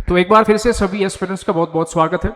तो एक बार फिर से सभी एस्पिरेंट्स का बहुत बहुत स्वागत है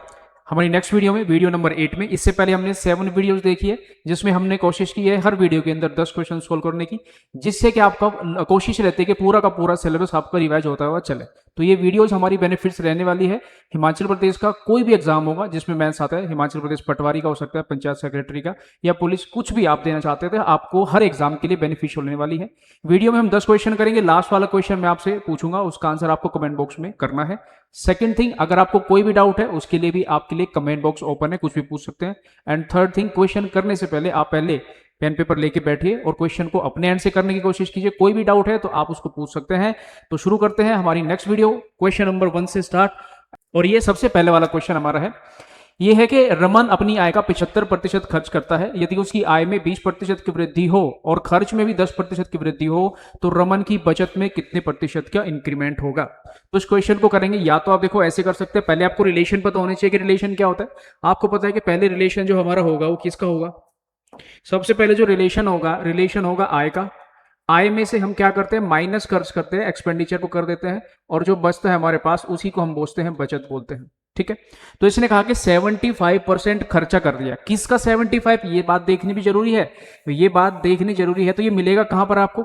हमारी नेक्स्ट वीडियो में, वीडियो नंबर 8 में। इससे पहले हमने 7 वीडियोस देखी है जिसमें हमने कोशिश की है हर वीडियो के अंदर 10 क्वेश्चन सोल्व करने की, जिससे कि आपका कोशिश रहती है कि पूरा का पूरा सिलेबस आपका रिवाइज होता हुआ चले। तो ये वीडियोस हमारी बेनिफिट्स रहने वाली है। हिमाचल प्रदेश का कोई भी एग्जाम होगा जिसमें मैथ्स आता है, हिमाचल प्रदेश पटवारी का हो सकता है, पंचायत सेक्रेटरी का या पुलिस, कुछ भी आप देना चाहते थे, आपको हर एग्जाम के लिए बेनिफिशियल होने वाली है। वीडियो में हम 10 क्वेश्चन करेंगे। लास्ट वाला क्वेश्चन मैं आपसे पूछूंगा, उसका आंसर आपको कमेंट बॉक्स में करना है। सेकंड थिंग, अगर आपको कोई भी डाउट है उसके लिए भी आपके लिए कमेंट बॉक्स ओपन है, कुछ भी पूछ सकते हैं। एंड थर्ड थिंग, क्वेश्चन करने से पहले आप पहले पेन पेपर लेके बैठिए और क्वेश्चन को अपने एंड से करने की कोशिश कीजिए। कोई भी डाउट है तो आप उसको पूछ सकते हैं। तो शुरू करते हैं हमारी नेक्स्ट वीडियो, क्वेश्चन नंबर 1 से स्टार्ट। और ये सबसे पहले वाला क्वेश्चन हमारा है, ये है कि रमन अपनी आय का 75% खर्च करता है। यदि उसकी आय में 20% की वृद्धि हो और खर्च में भी 10% की वृद्धि हो तो रमन की बचत में कितने प्रतिशत का इंक्रीमेंट होगा। तो इस क्वेश्चन को करेंगे, या तो आप देखो ऐसे कर सकते हैं, पहले आपको रिलेशन पता होना चाहिए कि रिलेशन क्या होता है। आपको पता है कि पहले रिलेशन जो हमारा होगा वो किसका होगा। सबसे पहले जो रिलेशन होगा आय का। आय में से हम क्या करते हैं, माइनस खर्च करते हैं, एक्सपेंडिचर को कर देते हैं, और जो बचता है हमारे पास उसी को हम बोलते हैं बचत बोलते हैं। ठीक है, तो इसने कहा कि 75% खर्चा कर दिया। किसका 75? ये बात देखनी भी जरूरी है, ये बात देखनी जरूरी है। तो ये मिलेगा कहां पर आपको,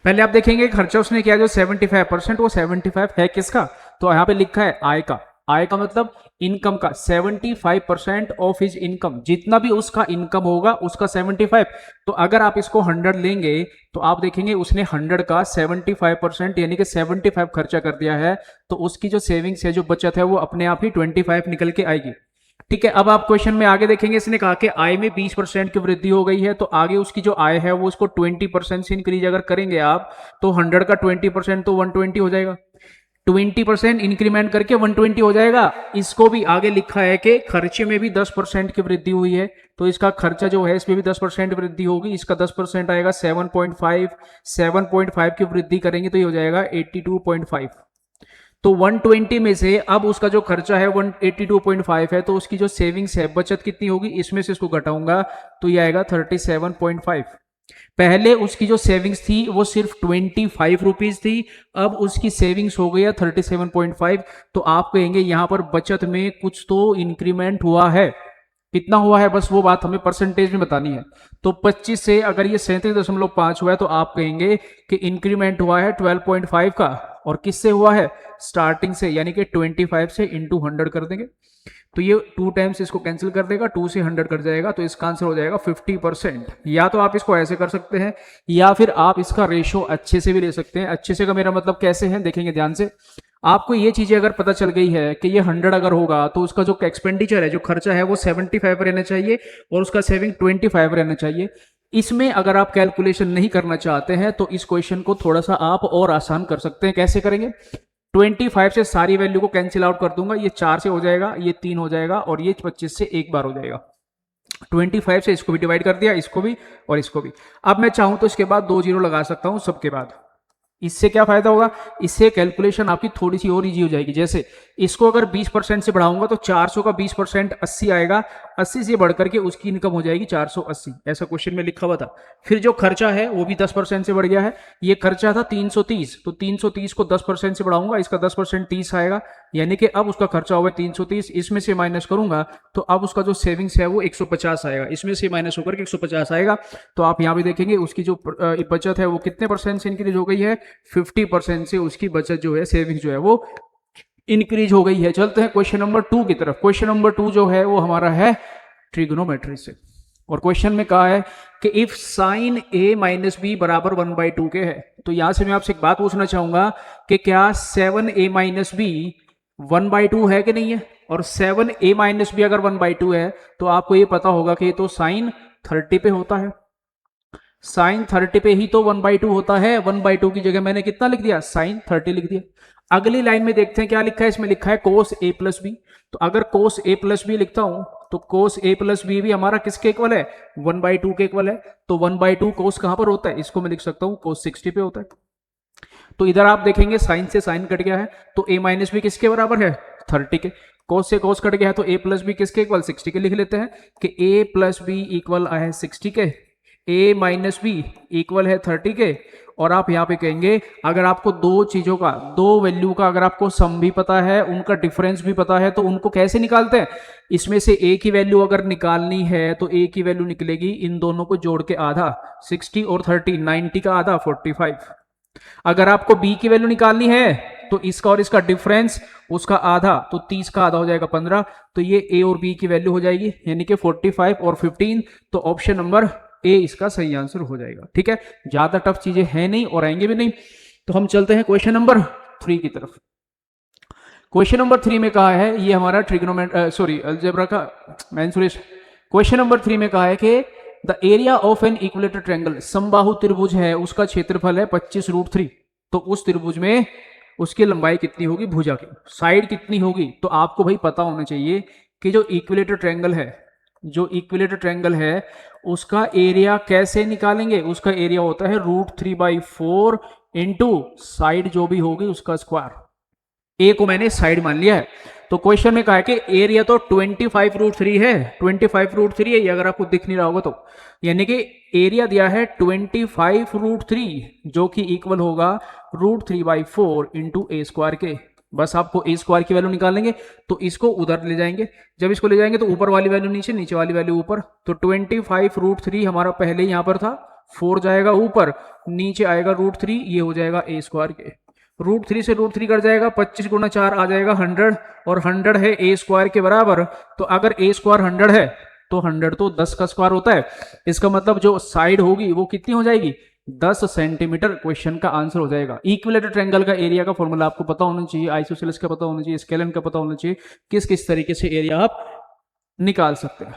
पहले आप देखेंगे खर्चा उसने किया जो 75%, वो 75 है किसका। तो यहां पे लिखा है आय का। आय का मतलब इनकम का 75% ऑफ हिज इनकम, जितना भी उसका इनकम होगा उसका 75। तो अगर आप इसको 100 लेंगे तो आप देखेंगे उसने 100 का 75% यानी कि 75 खर्चा कर दिया है। तो उसकी जो सेविंग्स है, जो बचत है, वो अपने आप ही 25 निकल के आएगी। ठीक है, अब आप क्वेश्चन में आगे देखेंगे, इसने कहा कि आय में 20% की वृद्धि हो गई है। तो आगे उसकी जो आय है वो उसको 20% से इंक्रीज अगर करेंगे आप, तो 100 का 20% तो 120 हो जाएगा। 20% इंक्रीमेंट करके 120 हो जाएगा। इसको भी आगे लिखा है कि खर्चे में भी 10% की वृद्धि हुई है, तो इसका खर्चा जो है इसमें भी 10% वृद्धि होगी। इसका 10% आएगा 7.5, 7.5 की वृद्धि करेंगे तो ये हो जाएगा 82.5। तो 120 में से अब उसका जो खर्चा है 182.5 है, तो उसकी जो सेविंग्स है, बचत कितनी होगी, इसमें से इसको घटाऊंगा तो ये आएगा 37.5। पहले उसकी जो सेविंग्स थी वो सिर्फ 25 रुपीज थी, अब उसकी सेविंग्स हो गई है 37.5। तो आप कहेंगे यहां पर बचत में कुछ तो इंक्रीमेंट हुआ है। कितना हुआ है, बस वो बात हमें परसेंटेज में बतानी है। तो 25 से अगर ये 37.5 हुआ है तो आप कहेंगे कि इंक्रीमेंट हुआ है 12.5 का। और किससे हुआ है, स्टार्टिंग से, यानी कि 25 से इंटू 100 कर देंगे तो ये 2 टाइम्स इसको कैंसिल कर देगा, 2 से 100 कट जाएगा, तो इसका आंसर हो जाएगा 50%। या तो आप इसको ऐसे कर सकते हैं, या फिर आप इसका रेशो अच्छे से भी ले सकते हैं। अच्छे से का मेरा मतलब कैसे है, देखेंगे ध्यान से। आपको ये चीजें अगर पता चल गई है कि ये 100 अगर होगा तो उसका जो एक्सपेंडिचर है, जो खर्चा है, वो 75 रहना चाहिए और उसका सेविंग 25 रहना चाहिए। इसमें अगर आप कैलकुलेशन नहीं करना चाहते हैं तो इस क्वेश्चन को थोड़ा सा आप और आसान कर सकते हैं। कैसे करेंगे, 25 से सारी वैल्यू को कैंसिल आउट कर दूंगा। ये 4 से हो जाएगा, ये 3 हो जाएगा, और ये 25 से एक बार हो जाएगा। 25 से इसको भी डिवाइड कर दिया, इसको भी और इसको भी। अब मैं चाहूं तो इसके बाद 2 जीरो लगा सकता हूं सबके बाद। इससे क्या फायदा होगा, इससे कैलकुलेशन आपकी थोड़ी सी और इजी हो जाएगी। जैसे इसको अगर 20% से बढ़ाऊंगा तो 400 का 20% 80 आएगा, 80 से बढ़कर के उसकी इनकम हो जाएगी 480। ऐसा क्वेश्चन में लिखा हुआ था। फिर जो खर्चा है वो भी 10% से बढ़ गया है। ये खर्चा था 330, तो 330 को 10% से बढ़ाऊंगा, इसका 10% 30 आएगा, यानी कि अब उसका खर्चा होगा 330। इसमें से माइनस करूंगा तो अब उसका जो सेविंग्स है वो 150 आएगा, इसमें से माइनस होकर के 150 आएगा। तो आप यहां भी देखेंगे उसकी जो बचत है वो कितने परसेंट से इंक्रीज हो गई है, 50% से उसकी बचत जो है, सेविंग जो है, वो इंक्रीज हो गई है। चलते हैं क्वेश्चन नंबर 2 की तरफ। क्वेश्चन नंबर 2 जो है वो हमारा है ट्रिग्नोमेट्री से, और क्वेश्चन में कहा है कि if sine a minus b बराबर 1/2 के है। तो यहां से मैं आपसे एक बात पूछना चाहूंगा कि क्या 7a माइनस बी 1/2 है कि नहीं है। और 7a माइनस बी अगर 1/2 है तो आपको ये पता होगा कि ये तो साइन 30 पे होता है। साइन 30 पे ही तो 1/2 होता है। 1/2 की जगह मैंने कितना लिख दिया, साइन 30 लिख दिया। अगली लाइन में देखते हैं क्या लिखा है, इसमें लिखा है कोस a प्लस बी। तो अगर कोस a प्लस बी लिखता हूं तो कोस a प्लस बी भी हमारा किसके इक्वल है, 1/2 के इक्वल है। तो 1/2 कोस कहां पर होता है, इसको मैं लिख सकता हूं कोस 60 पे होता है। तो इधर आप देखेंगे साइन से साइन कट गया है, तो a माइनस बी किसके बराबर है, 30 के। कोस से कोस कट गया है तो a प्लस बी किसके इक्वल, 60 के लिख लेते हैं कि a प्लस बी इक्वल है 60 के। a माइनस बी इक्वल है 30 के, और आप यहाँ पे कहेंगे अगर आपको दो चीजों का, दो वैल्यू का अगर आपको सम भी पता है, उनका डिफरेंस भी पता है, तो उनको कैसे निकालते हैं? इसमें से a की वैल्यू अगर निकालनी है तो a की वैल्यू निकलेगी इन दोनों को जोड़ के आधा, 60 और 30, 90 का आधा 45। अगर आपको b की वैल्यू निकालनी है तो इसका और इसका डिफरेंस, उसका आधा, तो 30 का आधा हो जाएगा 15, तो ये a और b की वैल्यू हो जाएगी यानी कि 45 और 15। तो ऑप्शन नंबर ए इसका सही आंसर हो जाएगा। ठीक है, ज्यादा टफ चीजें हैं नहीं और आएंगे भी नहीं। तो हम चलते हैं क्वेश्चन नंबर 3 की तरफ। क्वेश्चन नंबर 3 में कहा है, ये हमारा अलजेब्रा का मेंसुरेशन। क्वेश्चन नंबर 3 में कहा है कि the area of N equilateral triangle, समबाहु त्रिभुज है, उसका क्षेत्रफल है 25√3। तो उस त्रिभुज में उसकी लंबाई कितनी होगी, भुजा की साइड कितनी होगी? तो आपको भाई पता होना चाहिए कि जो इक्विलेटर ट्रायंगल है, जो इक्विलेटर ट्रायंगल है उसका एरिया कैसे निकालेंगे? उसका एरिया होता है √3/4 इंटू साइड जो भी होगी उसका स्क्वायर। ए को मैंने साइड मान लिया है। तो क्वेश्चन में कहा है कि एरिया तो 25√3 है, 25√3 है ये, अगर आपको दिख नहीं रहा होगा तो, यानी कि एरिया दिया है 25√3 जो कि इक्वल होगा √3/4 इंटू ए स्क्वायर के। बस आपको ए स्क्वायर की वैल्यू निकालेंगे, तो इसको उधर ले जाएंगे, जब इसको ले जाएंगे तो ऊपर वाली वैल्यू नीचे, नीचे वाली वैल्यू ऊपर। तो 25√3 हमारा पहले यहां पर था, 4 जाएगा ऊपर, नीचे आएगा √3, ये हो जाएगा ए स्क्वायर के। √3 से √3 कट जाएगा, 25 गुना 4 आ जाएगा 100, और 100 है ए स्क्वायर के बराबर। तो अगर ए स्क्वायर 100 है तो 100 तो 10 का स्क्वायर होता है, इसका मतलब जो साइड होगी वो कितनी हो जाएगी, 10 सेंटीमीटर। क्वेश्चन का आंसर हो जाएगा। इक्विलेटर ट्रायंगल का एरिया का फॉर्मूला आपको पता होना चाहिए, आइसोसेलेस का पता होना चाहिए, स्केलन का पता होना चाहिए, किस किस तरीके से एरिया आप निकाल सकते हैं।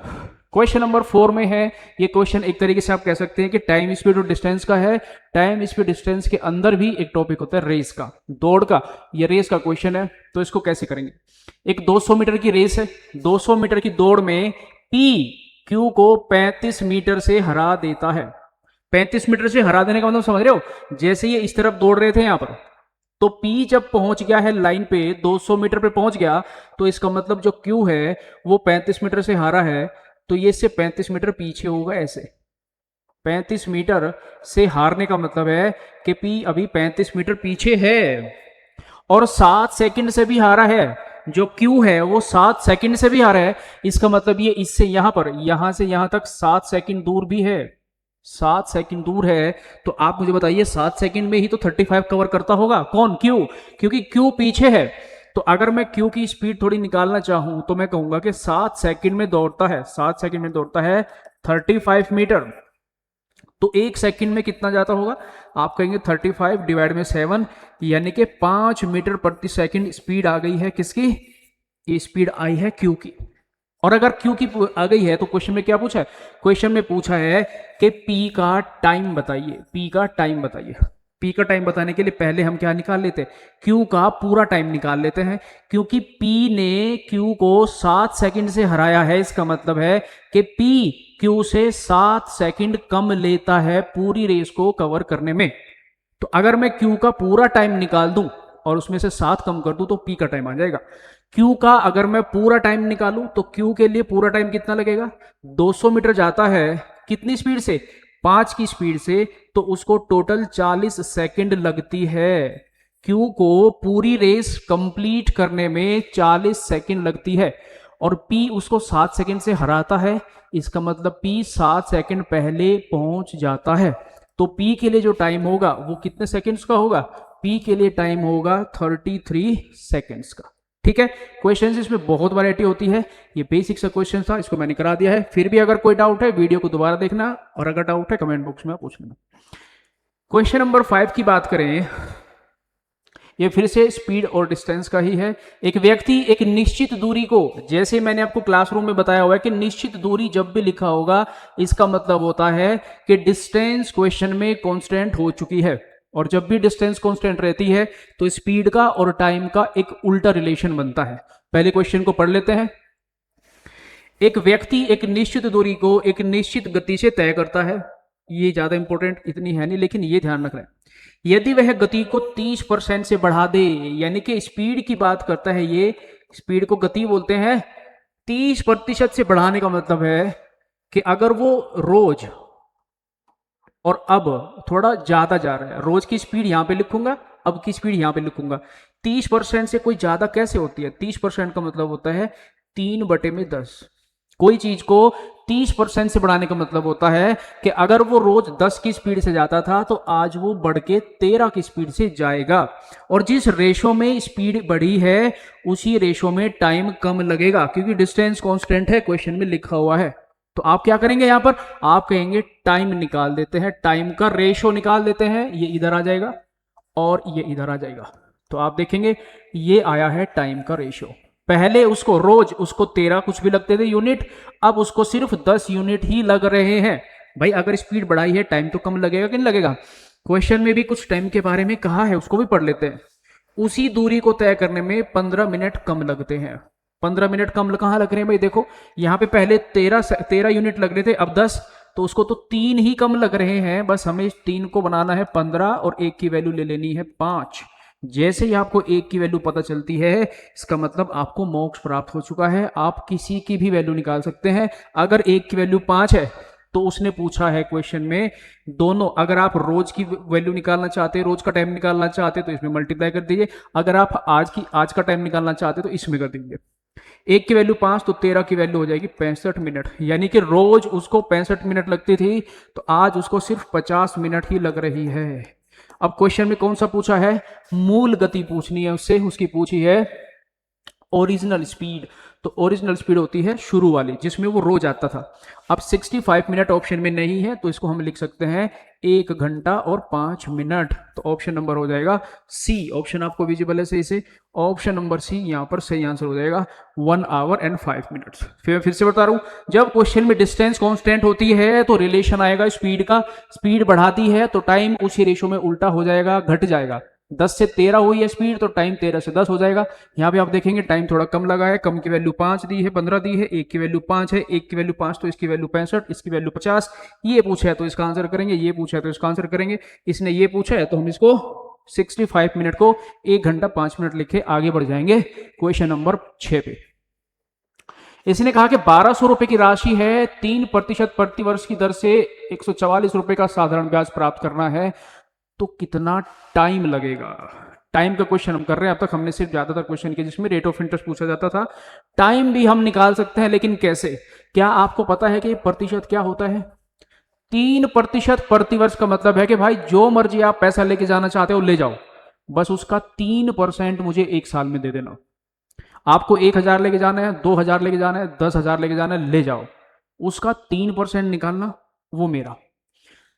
क्वेश्चन नंबर 4 में है, ये क्वेश्चन एक तरीके से आप कह सकते हैं कि टाइम स्पीड और डिस्टेंस का है। टाइम स्पीड डिस्टेंस के अंदर भी एक टॉपिक होता है रेस का, दौड़ का। ये रेस का क्वेश्चन है, तो इसको कैसे करेंगे? एक 200 मीटर की रेस है, 200 मीटर की दौड़ में पी क्यू को 35 मीटर से हरा देता है। 35 मीटर से हरा देने का मतलब समझ रहे हो? जैसे ये इस तरफ दौड़ रहे थे यहां पर, तो P जब पहुंच गया है लाइन पे, 200 मीटर पे पहुंच गया, तो इसका मतलब जो Q है वो 35 मीटर से हारा है, तो ये इससे 35 मीटर पीछे होगा। ऐसे 35 मीटर से हारने का मतलब है कि P अभी 35 मीटर पीछे है, और 7 सेकंड से भी हारा है। जो Q है वो 7 सेकंड से भी हारा है, इसका मतलब ये इससे यहां पर, यहां से यहां तक 7 सेकंड दूर भी है, 7 सेकंड दूर है। तो आप मुझे बताइए 7 सेकंड में ही तो 35 कवर करता होगा कौन, Q, क्योंकि Q पीछे है। तो अगर मैं Q की स्पीड थोड़ी निकालना चाहूं तो मैं कहूंगा कि 7 सेकंड में दौड़ता है, 7 सेकंड में दौड़ता है 35 मीटर। तो 1 सेकंड में कितना जाता होगा? आप कहेंगे 35 डिवाइड में 7, यानी कि 5 मीटर प्रति सेकंड स्पीड आ गई है किसकी? ये स्पीड आई है Q की। और अगर Q की आ गई है तो क्वेश्चन में क्या पूछा है? क्वेश्चन में पूछा है कि P का टाइम बताइए, P का टाइम बताइए। P का टाइम बताने के लिए पहले हम क्या निकाल लेते हैं? Q का पूरा टाइम निकाल लेते हैं, क्योंकि P ने Q को 7 सेकंड से हराया है, इसका मतलब है कि P Q से 7 सेकंड कम लेता है पूरी रेस को कवर करने में। तो अगर मैं Q का पूरा टाइम निकाल दूं और उसमें से 7 कम कर दूं तो P का टाइम आ जाएगा। Q का अगर मैं पूरा टाइम निकालूं तो Q के लिए पूरा टाइम कितना लगेगा? 200 मीटर जाता है कितनी स्पीड से? 5 की स्पीड से, तो उसको टोटल 40 सेकंड लगती है। Q को पूरी रेस कंप्लीट करने में 40 सेकंड लगती है, और P उसको 7 सेकंड से हराता है, इसका मतलब P 7 सेकंड पहले पहुंच जाता है। तो P के लिए जो टाइम होगा वो कितने सेकंड्स का होगा? P के लिए टाइम होगा 33 सेकंड्स का। ठीक है, क्वेश्चन इसमें बहुत वैरायटी होती है, ये बेसिक सा क्वेश्चन था, इसको मैंने करा दिया है। फिर भी अगर कोई डाउट है वीडियो को दोबारा देखना, और अगर डाउट है कमेंट बॉक्स में पूछ लेना। क्वेश्चन नंबर 5 की बात करें, ये फिर से स्पीड और डिस्टेंस का ही है। एक व्यक्ति एक निश्चित दूरी को, जैसे मैंने आपको क्लासरूम में बताया हुआ है कि निश्चित दूरी जब भी लिखा होगा इसका मतलब होता है कि डिस्टेंस क्वेश्चन में कांस्टेंट हो चुकी है, और जब भी डिस्टेंस कांस्टेंट रहती है तो स्पीड का और टाइम का एक उल्टा रिलेशन बनता है। पहले क्वेश्चन को पढ़ लेते हैं। एक व्यक्ति एक निश्चित दूरी को एक निश्चित गति से तय करता है। ये ज्यादा इंपॉर्टेंट इतनी है नहीं, लेकिन ये ध्यान रखना है, यदि वह गति को 30% से बढ़ा दे, यानी कि स्पीड की बात करता है, ये स्पीड को गति बोलते हैं। 30% से बढ़ाने का मतलब है कि अगर वो रोज और अब थोड़ा ज्यादा जा रहा है, रोज की स्पीड यहां पे लिखूंगा, अब की स्पीड यहां पे लिखूंगा। 30% से कोई ज्यादा कैसे होती है? 30% का मतलब होता है 3/10। कोई चीज को 30% से बढ़ाने का मतलब होता है कि अगर वो रोज 10 की स्पीड से जाता था तो आज वो बढ़ के 13 की स्पीड से जाएगा। और जिस रेशो में स्पीड बढ़ी है उसी रेशो में टाइम कम लगेगा, क्योंकि डिस्टेंस कांस्टेंट है, क्वेश्चन में लिखा हुआ है। तो आप क्या करेंगे यहां पर? आप कहेंगे टाइम निकाल देते हैं, टाइम का रेशो निकाल देते हैं। ये इधर आ जाएगा और ये इधर आ जाएगा। तो आप देखेंगे ये आया है टाइम का रेशो। पहले उसको रोज उसको 13 कुछ भी लगते थे यूनिट, अब उसको सिर्फ 10 यूनिट ही लग रहे हैं। भाई अगर स्पीड बढ़ाई है टाइम तो कम लगेगा कि नहीं लगेगा? क्वेश्चन में भी कुछ टाइम के बारे में कहा है, उसको भी पढ़ लेते हैं। उसी दूरी को तय करने में 15 मिनट कम लगते हैं। 15 मिनट कम कहां लग रहे हैं भाई? देखो यहां पे पहले 13 यूनिट लग रहे थे, अब 10, तो उसको तो 3 ही कम लग रहे हैं। बस हमें 3 को बनाना है 15 और 1 की वैल्यू ले लेनी है 5। जैसे ही आपको 1 की वैल्यू पता चलती है इसका मतलब आपको मोक्ष प्राप्त हो चुका है। आप किसी की भी वैल्यू निकाल सकते हैं। अगर 1 की वैल्यू 5 है तो उसने पूछा है क्वेश्चन में दोनों, अगर आप रोज की वैल्यू निकालना चाहते हैं, रोज का टाइम निकालना चाहते हैं तो इसमें मल्टीप्लाई कर दीजिए, अगर आप आज का टाइम निकालना चाहते हैं तो इसमें कर दीजिए। 1 की वैल्यू 5 तो 13 की वैल्यू हो जाएगी 65 मिनट, यानी कि रोज उसको 65 मिनट लगती थी तो आज उसको सिर्फ 50 मिनट ही लग रही है। अब क्वेश्चन में कौन सा पूछा है? मूल गति पूछनी है उससे, उसकी पूछी है ओरिजिनल स्पीड। तो ओरिजिनल स्पीड होती है शुरू वाली जिसमें वो रोज आता था। अब 65 मिनट ऑप्शन में नहीं है तो इसको हम लिख सकते हैं 1 घंटा और 5 मिनट। तो ऑप्शन नंबर हो जाएगा सी। ऑप्शन आपको विजिबल है सही से? ऑप्शन नंबर सी यहां पर सही आंसर हो जाएगा 1 आवर एंड 5 मिनट्स। फिर से बता रहा हूं, जब क्वेश्चन में डिस्टेंस कांस्टेंट होती है तो रिलेशन आएगा स्पीड का। स्पीड बढ़ाती है तो टाइम उसी रेशो में उल्टा हो जाएगा, घट जाएगा। 10 से 13 हुई है स्पीड तो टाइम 13 से 10 हो जाएगा। यहाँ पे आप देखेंगे टाइम थोड़ा कम लगा है, कम की वैल्यू 5 दी है, 15 दी है, 1 की वैल्यू 5 है, 1 की वैल्यू 5 तो इसकी वैल्यू 65, इसकी वैल्यू 50। ये पूछा है तो इसका आंसर करेंगे, ये पूछा है तो इसका आंसर करेंगे, इसने ये पूछा है तो हम इसको 65 मिनट को 1 घंटा 5 मिनट लिखे आगे बढ़ जाएंगे क्वेश्चन नंबर 6 पे। इसने कहा कि 1200 रुपए की राशि है, 3% प्रति वर्ष की दर से 144 रुपए का साधारण ब्याज प्राप्त करना है, तो कितना टाइम लगेगा? टाइम का क्वेश्चन हम कर रहे हैं। अब तक हमने सिर्फ ज्यादातर क्वेश्चन किए जिसमें रेट ऑफ इंटरेस्ट पूछा जाता था। टाइम भी हम निकाल सकते हैं, लेकिन कैसे? क्या आपको पता है कि प्रतिशत क्या होता है? 3% प्रतिवर्ष का मतलब है कि भाई जो मर्जी आप पैसा लेके जाना चाहते हो ले जाओ, बस उसका 3% मुझे 1 साल में दे देना। आपको 1000 लेके जाना है, 2000 लेके जाना है, 10,000 लेके जाना है, ले जाओ, उसका 3% निकालना वो मेरा।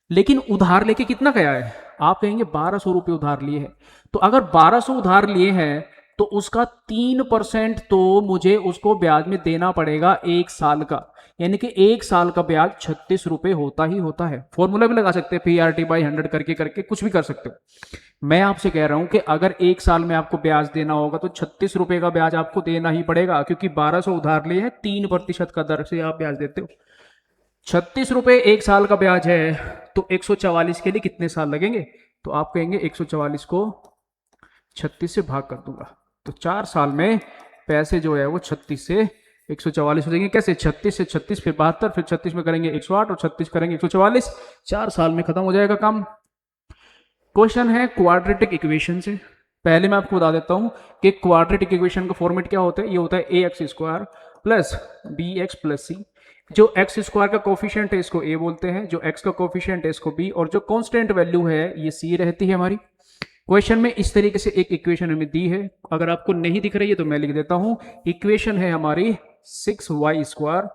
लेकिन उधार लेके कितना गया है? आप कहेंगे 1200 रुपये उधार लिए हैं। तो अगर 1200 उधार लिए हैं तो उसका 3% तो मुझे उसको ब्याज में देना पड़ेगा 1 साल का, यानी कि 1 साल का ब्याज 36 रुपये होता ही होता है। फॉर्मूला भी लगा सकते हैं, PRT/100 करके करके कुछ भी कर सकते हो। मैं आपसे कह रहा हूं कि अगर 1 साल में आपको ब्याज देना होगा तो 36 रुपये का ब्याज आपको देना ही पड़ेगा, क्योंकि 1200 उधार लिए हैं, 3% का दर से आप ब्याज देते हो। 36 रुपये 1 साल का ब्याज है तो 144 के लिए कितने साल लगेंगे? तो आप कहेंगे 144 को 36 से भाग कर दूंगा, तो 4 साल में पैसे जो है वो 36 से 144 हो जाएंगे। कैसे? 36 से 36 फिर 72, फिर 36 में करेंगे 108 और 36 करेंगे 144, 4 साल में खत्म हो जाएगा काम। क्वेश्चन है क्वाड्रेटिक इक्वेशन से। पहले मैं आपको बता देता हूं कि क्वाड्रेटिक इक्वेशन का फॉर्मेट क्या होता है। ये होता है ax² प्लस bx+c। जो एक्स स्क्वायर का कोफिशिएंट है इसको a बोलते हैं, जो x का कोफिशिएंट है इसको b, और जो कांस्टेंट वैल्यू है ये c रहती है हमारी। क्वेश्चन में इस तरीके से एक इक्वेशन हमें दी है, अगर आपको नहीं दिख रही है तो मैं लिख देता हूं। इक्वेशन है हमारी 6y²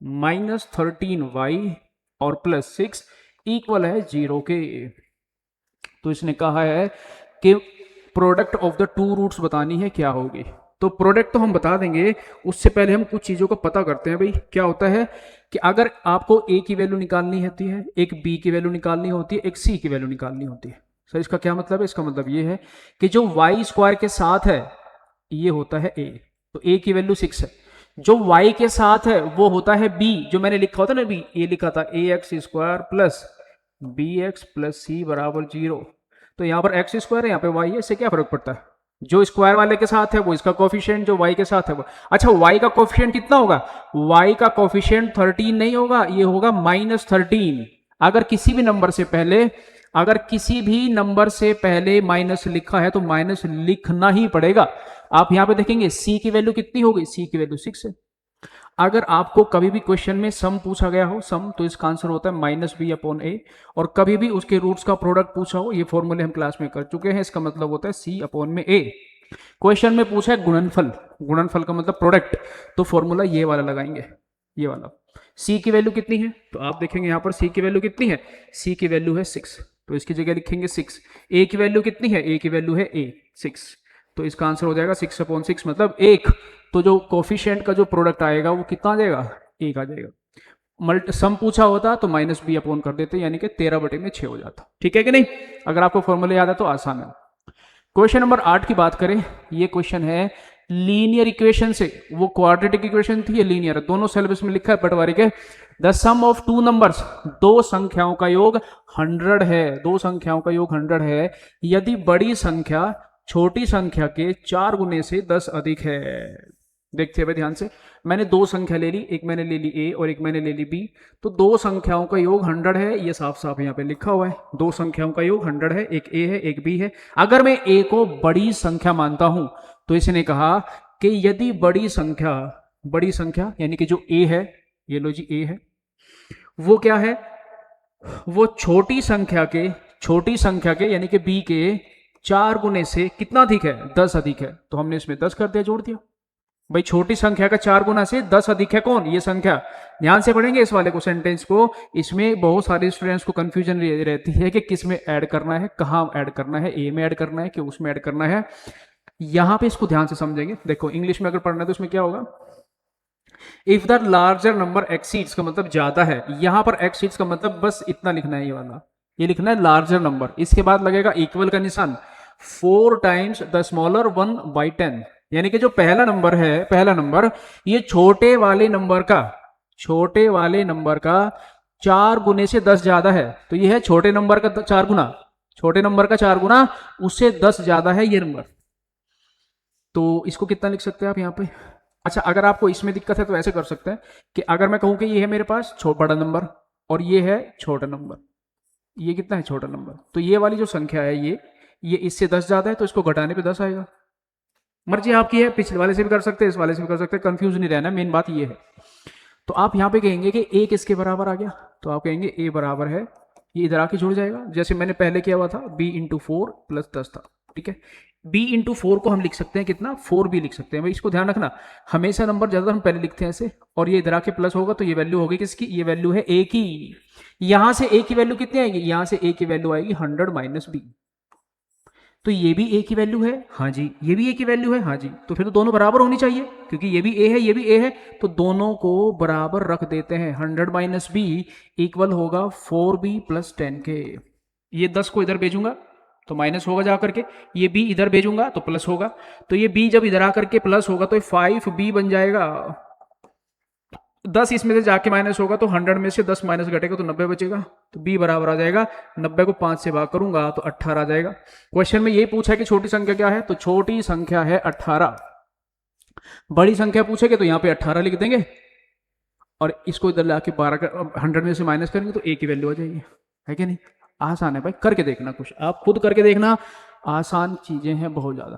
माइनस 13y और प्लस 6 इक्वल है 0 के। तो इसने कहा है कि product of the two roots बतानी है, क्या होगी? तो प्रोडक्ट तो हम बता देंगे, उससे पहले हम कुछ चीजों को पता करते हैं। भाई क्या होता है कि अगर आपको a की वैल्यू निकालनी होती है, एक b की वैल्यू निकालनी होती है, एक c की वैल्यू निकालनी होती है। सर इसका क्या मतलब है? इसका मतलब ये है कि जो y² के साथ है ये होता है a, तो a की वैल्यू 6 है। जो y के साथ है वो होता है b, जो मैंने लिखा होता ना b, ये लिखा था ax² प्लस bx+c बराबर 0। तो यहाँ पर x² है, यहाँ पे y है, इससे क्या फर्क पड़ता है? जो स्क्वायर वाले के साथ है वो इसका कोफिशिएंट, जो y के साथ है वो। अच्छा y का कोफिशिएंट कितना होगा? y का कोफिशिएंट 13 नहीं होगा, ये होगा -13। अगर किसी भी नंबर से पहले, अगर किसी भी नंबर से पहले माइनस लिखा है तो माइनस लिखना ही पड़ेगा। आप यहां पे देखेंगे सी की वैल्यू कितनी होगी, सी की वैल्यू 6 है। अगर आपको कभी भी क्वेश्चन में सम पूछा गया हो, सम, तो इसका आंसर होता है -b/a, और कभी भी उसके रूट्स का प्रोडक्ट पूछा हो, ये फॉर्मूले हम क्लास में कर चुके हैं, इसका मतलब होता है c/a। क्वेश्चन में पूछा है गुणनफल, गुणनफल का मतलब प्रोडक्ट, तो फॉर्मूला ये वाला लगाएंगे, ये वाला। c की वैल्यू कितनी है, तो आप देखेंगे यहां पर c की वैल्यू कितनी है, c की वैल्यू है 6, तो इसकी जगह लिखेंगे 6। a की वैल्यू कितनी है, a की वैल्यू है 6, तो इसका आंसर हो जाएगा 6/6 मतलब 1। तो जो कोफिशिएंट का जो प्रोडक्ट आएगा वो कितना आ जाएगा, 1 आ जाएगा। सम पूछा होता तो -b/ कर देते, यानी कि 13/6 हो जाता। ठीक है कि नहीं? अगर आपको फॉर्मूला याद है तो आसान है। क्वेश्चन नंबर 8 की बात करें, ये क्वेश्चन है लीनियर इक्वेशन से, वो क्वाड्रेटिक इक्वेशन थी, ये लीनियर, दोनों सिलेबस में लिखा है पटवारी के। The sum of two numbers, दो संख्याओं का योग 100 है, दो संख्याओं का योग 100 है यदि बड़ी संख्या छोटी संख्या के 4 गुने से 10 अधिक है। देखते हैं ध्यान से, मैंने दो संख्या ले ली, एक मैंने ले ली a और एक मैंने ले ली b, तो दो संख्याओं का योग 100 है, ये साफ साफ यहाँ पे लिखा हुआ है, दो संख्याओं का योग 100 है, एक a है एक b है। अगर मैं a को बड़ी संख्या मानता हूं तो इसने कहा कि यदि बड़ी संख्या यानी कि जो a है, ये लो जी a है, वो क्या है, वो छोटी संख्या के यानी कि b के 4 गुने से कितना अधिक है, 10 अधिक है, तो हमने इसमें 10 कर दिया, जोड़ दिया। भाई छोटी संख्या का 4 गुना से 10 अधिक है कौन, ये संख्या। ध्यान से पढ़ेंगे इस वाले को, सेंटेंस को। इसमें बहुत सारे स्टूडेंट्स को कंफ्यूजन रहती है कि किस में ऐड करना है, कहाँ ऐड करना है, ए में ऐड करना है कि उसमें ऐड करना है। यहां पे इसको ध्यान से समझेंगे। देखो इंग्लिश में अगर पढ़ना है तो इसमें क्या होगा, if the larger number exceeds का मतलब ज्यादा है, यहां पर एक्सीड्स का मतलब बस इतना लिखना है, ये वाला, ये लिखना है लार्जर नंबर, इसके बाद लगेगा इक्वल का निशान, 4 टाइम्स द स्मॉलर 1/10, यानी कि जो पहला नंबर है, पहला नंबर ये छोटे वाले नंबर का 4 गुने से 10 ज्यादा है, तो ये है छोटे नंबर का 4 गुना, छोटे नंबर का 4 गुना उससे 10 ज्यादा है ये नंबर। तो इसको कितना लिख सकते हैं आप यहाँ पे। अच्छा, अगर आपको इसमें दिक्कत है तो ऐसे कर सकते हैं कि अगर मैं कहूं कि ये है मेरे पास बड़ा नंबर और ये है छोटा नंबर, ये कितना है छोटा नंबर, तो ये वाली जो संख्या है ये इससे 10 ज्यादा है, तो इसको घटाने पे 10 आएगा। मर्जी आपकी है, पिछले वाले से भी कर सकते हैं, इस वाले से भी कर सकते हैं, कंफ्यूज नहीं रहना, मेन बात ये है। तो आप यहाँ पे कहेंगे कि a किसके बराबर आ गया, तो आप कहेंगे a बराबर है, ये इधर आके जुड़ जाएगा, जैसे मैंने पहले किया हुआ था, b × 4 + 10 था। ठीक है, b × 4 को हम लिख सकते हैं कितना, 4b लिख सकते हैं। भाई इसको ध्यान रखना, हमेशा नंबर ज्यादा हम पहले लिखते हैं ऐसे, और ये इधर आके प्लस होगा तो ये वैल्यू होगी किसकी, ये वैल्यू है a की। यहां से a की वैल्यू कितनी आएगी, यहां से a की वैल्यू आएगी 100 - b, तो ये भी a की वैल्यू है, हाँ जी, ये भी a की वैल्यू है, हाँ जी, तो फिर तो दोनों बराबर होनी चाहिए, क्योंकि ये भी a है ये भी a है, तो दोनों को बराबर रख देते हैं। 100 - b इक्वल होगा 4b + 10 के। ये 10 को इधर भेजूंगा तो माइनस होगा जा करके, ये b इधर भेजूंगा तो प्लस होगा, तो ये b जब इधर आकर के प्लस होगा तो 5b बन जाएगा। 10 इसमें से जाके माइनस होगा तो 100 में से 10 माइनस घटेगा तो 90 बचेगा, तो b बराबर आ जाएगा 90 को 5 से भाग करूंगा तो 18 आ जाएगा। क्वेश्चन में यही पूछा है कि छोटी संख्या क्या है, तो छोटी संख्या है 18। बड़ी संख्या पूछेगे तो यहाँ पे 18 लिख देंगे और इसको इधर लाके 100 में से माइनस करेंगे तो a की वैल्यू आ जाएगी, है कि नहीं। आसान है भाई, करके देखना, कुछ आप खुद करके देखना, आसान चीजें हैं बहुत ज्यादा।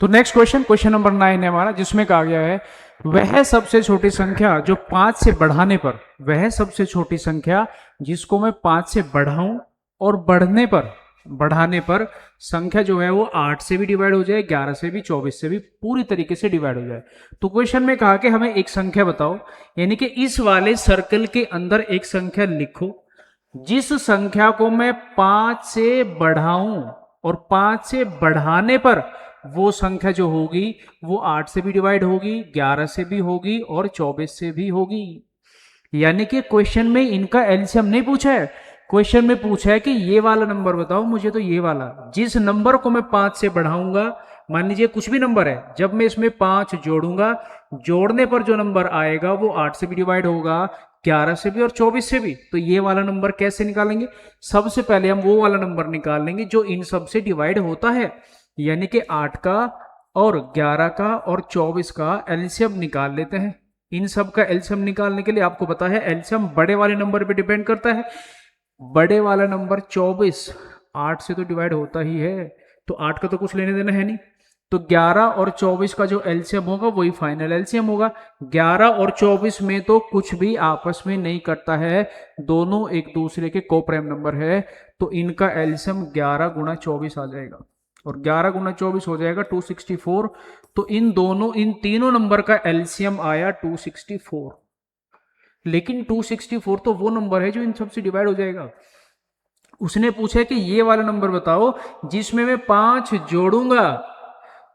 तो नेक्स्ट क्वेश्चन नंबर 9 है हमारा, जिसमें कहा गया है वह सबसे छोटी संख्या जो 5 से बढ़ाने पर, वह सबसे छोटी संख्या जिसको मैं 5 से बढ़ाऊं और बढ़ाने पर संख्या जो है वो 8 से भी डिवाइड हो जाए, 11 से भी, 24 से भी, पूरी तरीके से डिवाइड हो जाए। तो क्वेश्चन में कहा कि हमें एक संख्या बताओ, यानी कि इस वाले सर्कल के अंदर एक संख्या लिखो जिस संख्या को मैं 5 से बढ़ाऊं और 5 से बढ़ाने पर वो संख्या जो होगी वो 8 से भी डिवाइड होगी, 11 से भी होगी और 24 से भी होगी। यानी कि क्वेश्चन में इनका एलसीएम नहीं पूछा है, क्वेश्चन में पूछा है कि ये वाला नंबर बताओ मुझे, तो ये वाला जिस नंबर को मैं 5 से बढ़ाऊंगा, मान लीजिए कुछ भी नंबर है, जब मैं इसमें 5 जोड़ूंगा, जोड़ने पर जो नंबर आएगा वो 8 से भी डिवाइड होगा, 11 से भी और 24 से भी। तो ये वाला नंबर कैसे निकालेंगे, सबसे पहले हम वो वाला नंबर निकाल लेंगे जो इन सब से डिवाइड होता है, यानी कि 8 का और 11 का और 24 का एलसीएम निकाल लेते हैं। इन सब का एलसीएम निकालने के लिए आपको पता है एलसीएम बड़े वाले नंबर पे डिपेंड करता है, बड़े वाला नंबर 24 8 से तो डिवाइड होता ही है, तो 8 का तो कुछ लेने देना है नहीं, तो 11 और 24 का जो एलसीएम होगा वही फाइनल एलसीएम होगा। 11 और 24 में तो कुछ भी आपस में नहीं करता है, दोनों एक दूसरे के कोप्राइम नंबर है, तो इनका एलसीएम 11 गुना 24 आ जाएगा और 11 गुना 24 हो जाएगा 264। तो इन तीनों नंबर का एलसीएम आया 264। लेकिन 264 तो वो नंबर है जो इन सबसे डिवाइड हो जाएगा। उसने पूछा कि ये वाला नंबर बताओ जिसमें मैं 5 जोड़ूंगा,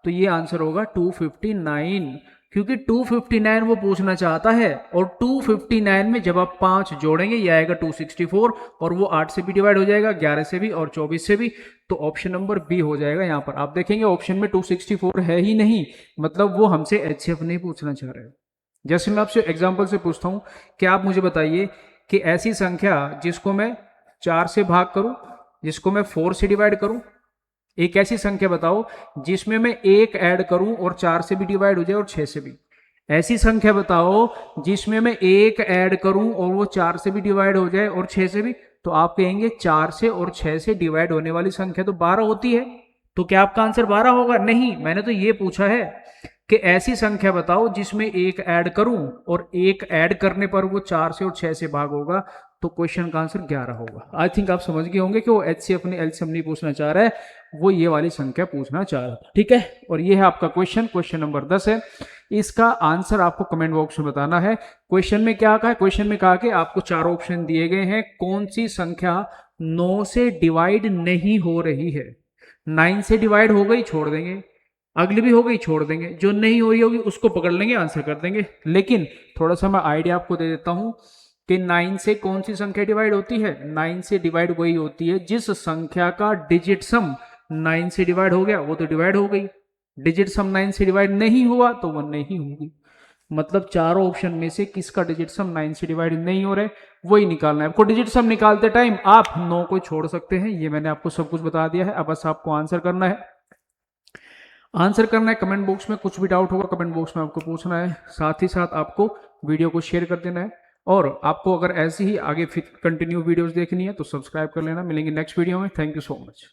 तो ये आंसर होगा 259, क्योंकि 259 वो पूछना चाहता है और 259 में जब आप 5 जोड़ेंगे ये आएगा 264 और वो 8 से भी डिवाइड हो जाएगा, 11 से भी और 24 से भी, तो ऑप्शन नंबर बी हो जाएगा। यहां पर आप देखेंगे ऑप्शन में 264 है ही नहीं, मतलब वो हमसे एचसीएफ नहीं पूछना चाह रहे। जैसे मैं आपसे एग्जाम्पल से पूछता हूं कि आप मुझे बताइए कि ऐसी संख्या जिसको मैं 4 से भाग करूं, जिसको मैं 4 से डिवाइड करूं, एक ऐसी संख्या बताओ जिसमें मैं 1 ऐड करूं और 4 से भी डिवाइड हो जाए और 6 से भी। ऐसी संख्या बताओ जिसमें मैं 1 ऐड करूं और वो 4 से भी डिवाइड हो जाए और 6 से भी, तो आप कहेंगे 4 से और 6 से डिवाइड होने वाली संख्या तो 12 होती है, तो क्या आपका आंसर 12 होगा? नहीं, मैंने तो ये पूछा है कि ऐसी संख्या बताओ जिसमें 1 ऐड करूं और 1 ऐड करने पर वो 4 से और 6 से भाग होगा, तो क्वेश्चन का आंसर 11 होगा। आई थिंक आप समझ गए होंगे कि वो एचसीएफ ने एलसीएम नहीं पूछना चाह रहा है, वो ये वाली संख्या पूछना चाह रहा था। ठीक है, और ये है आपका क्वेश्चन नंबर 10 है। इसका आंसर आपको कमेंट बॉक्स में बताना है। क्वेश्चन में क्या कहा है? क्वेश्चन में कहा कि आपको 4 ऑप्शन दिए गए हैं, कौन सी संख्या 9 से डिवाइड नहीं हो रही है। 9 से डिवाइड हो गई छोड़ देंगे, अगली भी हो गई छोड़ देंगे, जो नहीं हो रही होगी उसको पकड़ लेंगे, आंसर कर देंगे। लेकिन थोड़ा सा मैं आइडिया आपको दे देता हूं कि 9 से कौन सी संख्या डिवाइड होती है। 9 से डिवाइड वही होती है जिस संख्या का डिजिट सम 9 से डिवाइड हो गया, वो तो डिवाइड हो गई। डिजिट सम 9 से डिवाइड नहीं हुआ तो वो नहीं होगी। मतलब चारों ऑप्शन में से किसका डिजिट सम 9 से डिवाइड नहीं हो रहे, वही निकालना है आपको। डिजिट सम निकालते टाइम आप 9 को छोड़ सकते हैं, ये मैंने आपको सब कुछ बता दिया है। अब बस आपको आंसर करना है। आंसर करना है, कमेंट बॉक्स में कुछ भी डाउट होगा कमेंट बॉक्स में आपको पूछना है। साथ ही साथ आपको वीडियो को शेयर कर देना है, और आपको अगर ऐसी ही आगे कंटिन्यू वीडियोस देखनी है तो सब्सक्राइब कर लेना। मिलेंगे नेक्स्ट वीडियो में। Thank you so much.